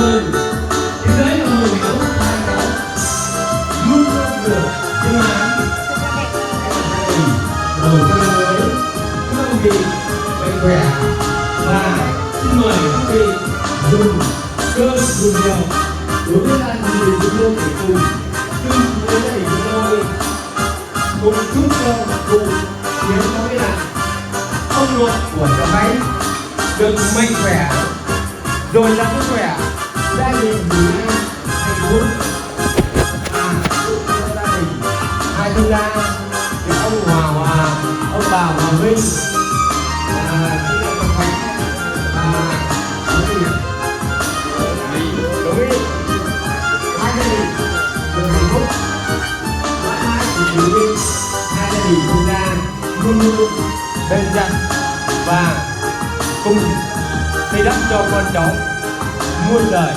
hơn. Thế giới là người hiểu ai đó luôn luôn được, nhưng mà đầu cho mới các ông vị mạnh khỏe và xin mời các vị dùng cơm dùng dầu đối với ăn thì chúng tôi phải cùng chung với gia đình chúng tôi cùng chúc cho cùng hiến có cái là ông ruột của cháu máy được mạnh khỏe rồi là sức khỏe, gia đình thì hạnh phúc chúc cho gia đình hai thương gia thì ông Hòa ông bà Hòa Vinh đối hai gia đình được hạnh phúc mãi mãi cùng quý vị, hai gia đình thương gia luôn luôn bên cạnh và cùng xây đắp cho con cháu muôn đời.